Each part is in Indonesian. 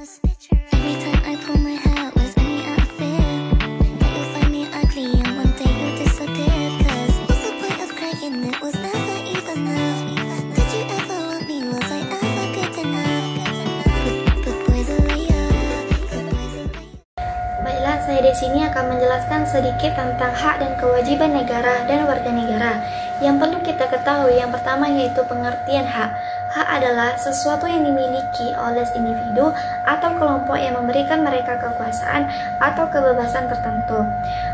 Every time I pull my hair out, was any out of fear that you'll find me ugly and one day you'll disappear. Cause what's the point of crying? It was never even enough. Did you ever want me? Was I ever good enough? But boys are real. Baiklah, saya di sini akan menjelaskan sedikit tentang hak dan kewajiban negara dan warga negara. Yang perlu kita ketahui yang pertama yaitu pengertian hak. Hak adalah sesuatu yang dimiliki oleh individu atau kelompok yang memberikan mereka kekuasaan atau kebebasan tertentu.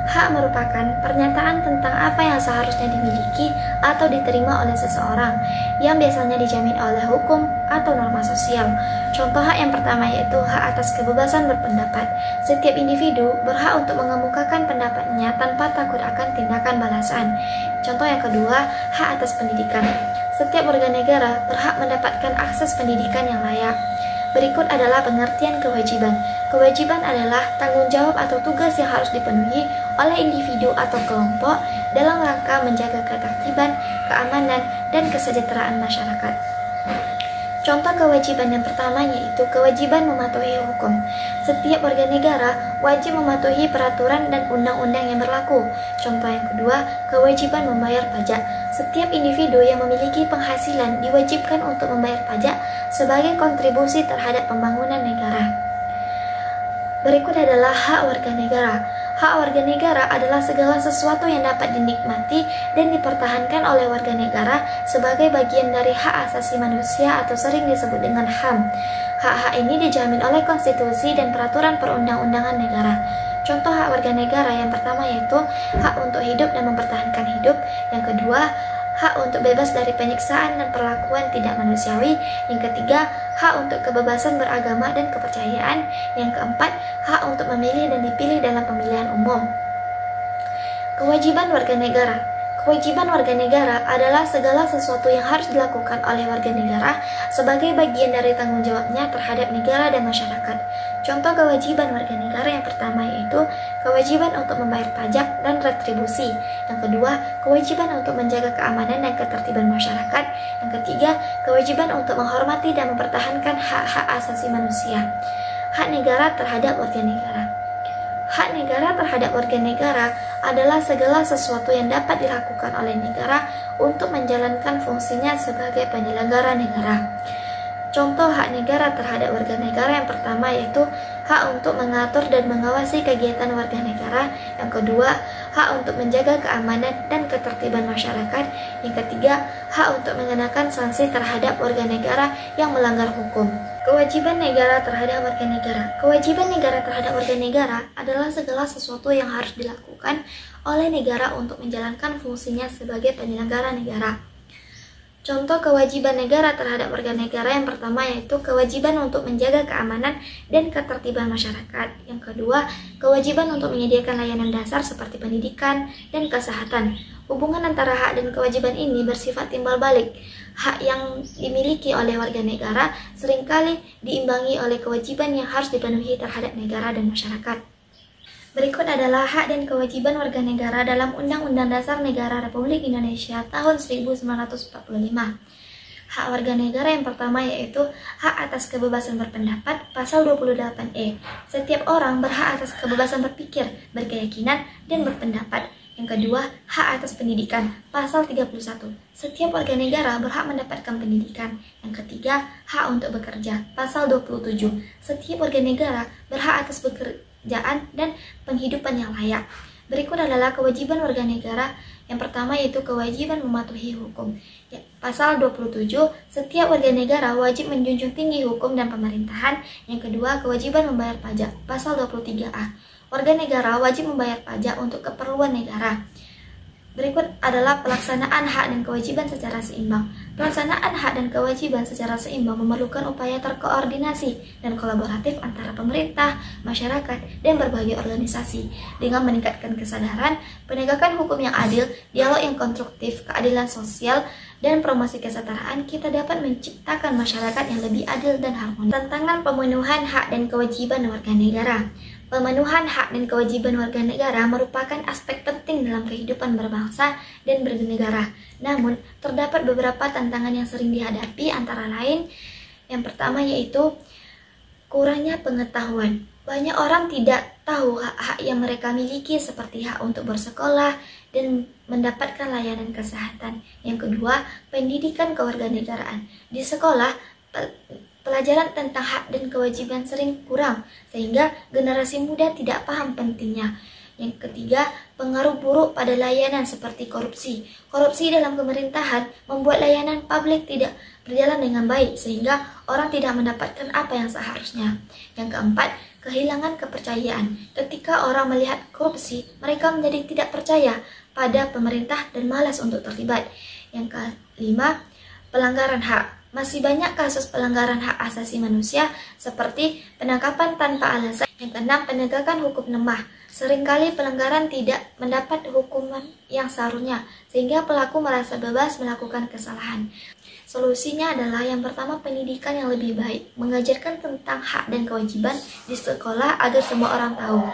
Hak merupakan pernyataan tentang apa yang seharusnya dimiliki atau diterima oleh seseorang, yang biasanya dijamin oleh hukum atau norma sosial. Contoh hak yang pertama yaitu hak atas kebebasan berpendapat. Setiap individu berhak untuk mengemukakan pendapatnya tanpa takut akan tindakan balasan. Contoh yang kedua, hak atas pendidikan. Setiap warga negara berhak mendapatkan akses pendidikan yang layak. Berikut adalah pengertian kewajiban. Kewajiban adalah tanggung jawab atau tugas yang harus dipenuhi oleh individu atau kelompok dalam rangka menjaga ketertiban, keamanan, dan kesejahteraan masyarakat. Contoh kewajiban yang pertama yaitu kewajiban mematuhi hukum. Setiap warga negara wajib mematuhi peraturan dan undang-undang yang berlaku. Contoh yang kedua, kewajiban membayar pajak. Setiap individu yang memiliki penghasilan diwajibkan untuk membayar pajak sebagai kontribusi terhadap pembangunan negara. Berikut adalah hak warga negara. Hak warga negara adalah segala sesuatu yang dapat dinikmati dan dipertahankan oleh warga negara sebagai bagian dari hak asasi manusia atau sering disebut dengan HAM. Hak-hak ini dijamin oleh konstitusi dan peraturan perundang-undangan negara. Contoh hak warga negara yang pertama yaitu hak untuk hidup dan mempertahankan hidup. Yang kedua, hak untuk bebas dari penyiksaan dan perlakuan tidak manusiawi. Yang ketiga, hak untuk kebebasan beragama dan kepercayaan. Yang keempat, hak untuk memilih dan dipilih dalam pemilihan umum. Kewajiban warga negara. Kewajiban warga negara adalah segala sesuatu yang harus dilakukan oleh warga negara sebagai bagian dari tanggung jawabnya terhadap negara dan masyarakat. Contoh kewajiban warga negara yang pertama yaitu kewajiban untuk membayar pajak dan retribusi. Yang kedua, kewajiban untuk menjaga keamanan dan ketertiban masyarakat. Yang ketiga, kewajiban untuk menghormati dan mempertahankan hak-hak asasi manusia. Hak negara terhadap warga negara. Hak negara terhadap warga negara adalah segala sesuatu yang dapat dilakukan oleh negara untuk menjalankan fungsinya sebagai penyelenggara negara. Contoh hak negara terhadap warga negara yang pertama yaitu hak untuk mengatur dan mengawasi kegiatan warga negara. Yang kedua, hak untuk menjaga keamanan dan ketertiban masyarakat. Yang ketiga, hak untuk mengenakan sanksi terhadap warga negara yang melanggar hukum. Kewajiban negara terhadap warga negara. Kewajiban negara terhadap warga negara adalah segala sesuatu yang harus dilakukan oleh negara untuk menjalankan fungsinya sebagai penyelenggara negara. Contoh kewajiban negara terhadap warga negara yang pertama yaitu kewajiban untuk menjaga keamanan dan ketertiban masyarakat. Yang kedua, kewajiban untuk menyediakan layanan dasar seperti pendidikan dan kesehatan. Hubungan antara hak dan kewajiban ini bersifat timbal balik. Hak yang dimiliki oleh warga negara seringkali diimbangi oleh kewajiban yang harus dipenuhi terhadap negara dan masyarakat. Berikut adalah hak dan kewajiban warga negara dalam Undang-Undang Dasar Negara Republik Indonesia tahun 1945. Hak warga negara yang pertama yaitu hak atas kebebasan berpendapat, pasal 28E. Setiap orang berhak atas kebebasan berpikir, berkeyakinan, dan berpendapat. Yang kedua, hak atas pendidikan, pasal 31. Setiap warga negara berhak mendapatkan pendidikan. Yang ketiga, hak untuk bekerja, pasal 27. Setiap warga negara berhak atas pekerjaan dan penghidupan yang layak. Berikut adalah kewajiban warga negara. Yang pertama yaitu kewajiban mematuhi hukum. Pasal 27, setiap warga negara wajib menjunjung tinggi hukum dan pemerintahan. Yang kedua, kewajiban membayar pajak. Pasal 23A. Warga negara wajib membayar pajak untuk keperluan negara. Berikut adalah pelaksanaan hak dan kewajiban secara seimbang. Pelaksanaan hak dan kewajiban secara seimbang memerlukan upaya terkoordinasi dan kolaboratif antara pemerintah, masyarakat, dan berbagai organisasi. Dengan meningkatkan kesadaran, penegakan hukum yang adil, dialog yang konstruktif, keadilan sosial, dan promosi kesetaraan, kita dapat menciptakan masyarakat yang lebih adil dan harmonis. Tantangan pemenuhan hak dan kewajiban warga negara. Pemenuhan hak dan kewajiban warga negara merupakan aspek penting dalam kehidupan berbangsa dan bernegara. Namun, terdapat beberapa tantangan yang sering dihadapi antara lain. Yang pertama yaitu Kurangnya pengetahuan. Banyak orang tidak tahu hak-hak yang mereka miliki seperti hak untuk bersekolah dan mendapatkan layanan kesehatan. Yang kedua, pendidikan kewarganegaraan. Di sekolah, pelajaran tentang hak dan kewajiban sering kurang, sehingga generasi muda tidak paham pentingnya. Yang ketiga, pengaruh buruk pada layanan seperti korupsi. Korupsi dalam pemerintahan membuat layanan publik tidak berjalan dengan baik, sehingga orang tidak mendapatkan apa yang seharusnya. Yang keempat, kehilangan kepercayaan. Ketika orang melihat korupsi, mereka menjadi tidak percaya pada pemerintah dan malas untuk terlibat. Yang kelima, pelanggaran hak. Masih banyak kasus pelanggaran hak asasi manusia seperti penangkapan tanpa alasan. Yang keenam, penegakan hukum lemah. Seringkali pelanggaran tidak mendapat hukuman yang seharusnya, sehingga pelaku merasa bebas melakukan kesalahan. Solusinya adalah yang pertama, pendidikan yang lebih baik, mengajarkan tentang hak dan kewajiban di sekolah agar semua orang tahu.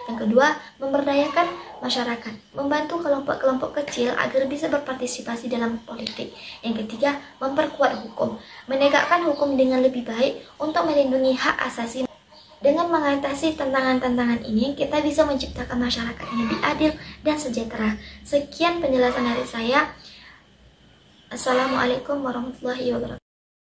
Yang kedua, memberdayakan masyarakat, membantu kelompok-kelompok kecil agar bisa berpartisipasi dalam politik. Yang ketiga, memperkuat hukum, menegakkan hukum dengan lebih baik untuk melindungi hak asasi. Dengan mengatasi tantangan-tantangan ini, kita bisa menciptakan masyarakat yang lebih adil dan sejahtera. Sekian penjelasan dari saya. Assalamualaikum warahmatullahi wabarakatuh.